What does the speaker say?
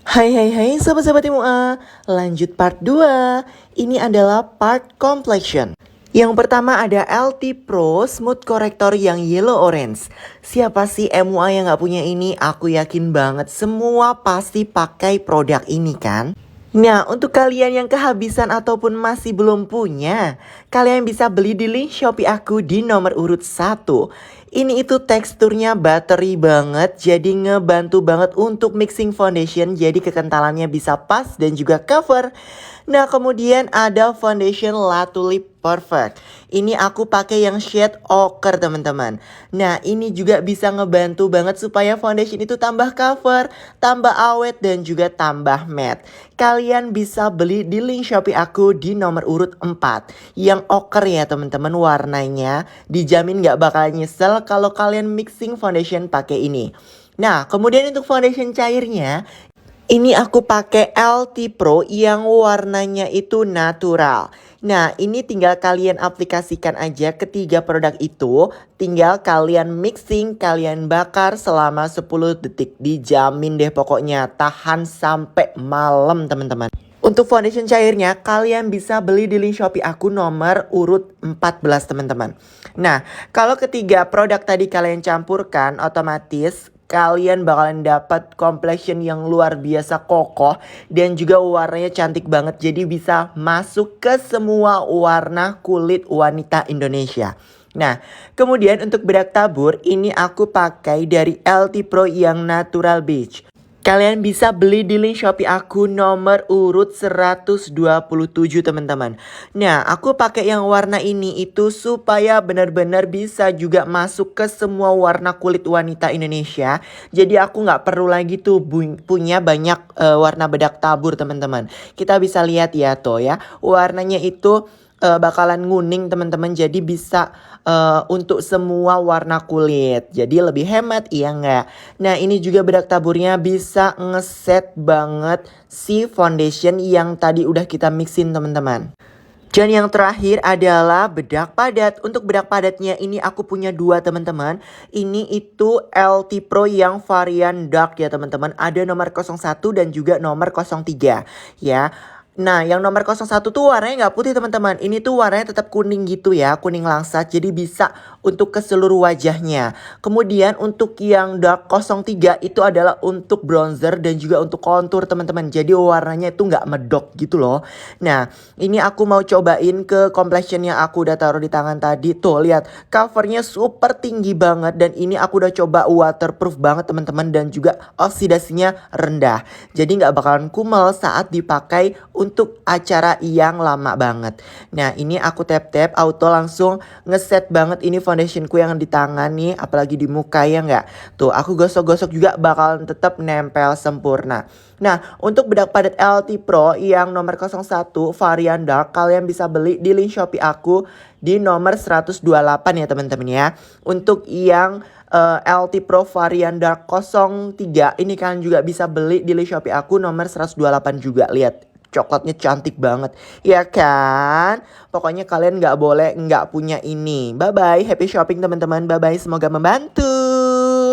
Hai sobat-sobat MUA, lanjut part 2. Ini adalah part complexion. Yang pertama ada LT Pro Smooth Corrector yang yellow orange. Siapa sih MUA yang gak punya ini? Aku yakin banget semua pasti pakai produk ini kan? Nah, untuk kalian yang kehabisan ataupun masih belum punya, kalian bisa beli di link Shopee aku di nomor urut 1. Ini itu teksturnya buttery banget, jadi ngebantu banget untuk mixing foundation, jadi kekentalannya bisa pas dan juga cover. Nah, kemudian ada foundation La Tulip Perfect. Ini aku pakai yang shade ochre teman-teman. Nah, ini juga bisa ngebantu banget supaya foundation itu tambah cover, tambah awet dan juga tambah matte. Kalian bisa beli di link Shopee aku di nomor urut 4. Yang ochre ya teman-teman warnanya. Dijamin gak bakal nyesel kalau kalian mixing foundation pakai ini. Nah, kemudian untuk foundation cairnya, ini aku pakai LT Pro yang warnanya itu natural. Nah, ini tinggal kalian aplikasikan aja ketiga produk itu. Tinggal kalian mixing, kalian bakar selama 10 detik. Dijamin deh pokoknya tahan sampai malam teman-teman. Untuk foundation cairnya kalian bisa beli di link Shopee aku nomor urut 14 teman-teman. Nah, kalau ketiga produk tadi kalian campurkan otomatis kalian bakalan dapat complexion yang luar biasa kokoh dan juga warnanya cantik banget. Jadi bisa masuk ke semua warna kulit wanita Indonesia. Nah, kemudian untuk bedak tabur ini aku pakai dari LT Pro yang Natural Beach. Kalian bisa beli di link Shopee aku nomor urut 127 teman-teman. Nah, aku pakai yang warna ini itu supaya benar-benar bisa juga masuk ke semua warna kulit wanita Indonesia. Jadi aku nggak perlu lagi tuh punya banyak warna bedak tabur teman-teman. Kita bisa lihat ya tuh ya, warnanya itu bakalan nguning teman-teman, jadi bisa untuk semua warna kulit, jadi lebih hemat iya nggak? Nah, ini juga bedak taburnya bisa ngeset banget si foundation yang tadi udah kita mixin teman-teman. Dan yang terakhir adalah bedak padat. Untuk bedak padatnya ini aku punya dua teman-teman. Ini itu LT Pro yang varian dark ya teman-teman. Ada nomor 01 dan juga nomor 03 ya. Nah, yang nomor 01 tuh warnanya nggak putih teman-teman. Ini tuh warnanya tetap kuning gitu ya, kuning langsat. Jadi bisa untuk ke seluruh wajahnya. Kemudian untuk yang dark 03 itu adalah untuk bronzer dan juga untuk contour teman-teman. Jadi warnanya itu nggak medok gitu loh. Nah, ini aku mau cobain ke complexion yang aku udah taruh di tangan tadi. Tuh lihat, covernya super tinggi banget. Dan ini aku udah coba waterproof banget teman-teman. Dan juga oksidasinya rendah. Jadi nggak bakalan kumel saat dipakai untuk acara yang lama banget. Nah, ini aku tap-tap auto langsung ngeset banget ini foundationku yang di tangan nih. Apalagi di muka ya nggak? Tuh aku gosok-gosok juga bakalan tetap nempel sempurna. Nah, untuk bedak padat LT Pro yang nomor 01 varian dark kalian bisa beli di link Shopee aku di nomor 128 ya teman-teman ya. Untuk yang LT Pro varian dark 03 ini kalian juga bisa beli di link Shopee aku nomor 128 juga. Lihat, coklatnya cantik banget, ya kan? Pokoknya kalian nggak boleh nggak punya ini. Bye-bye, happy shopping teman-teman. Bye-bye, semoga membantu.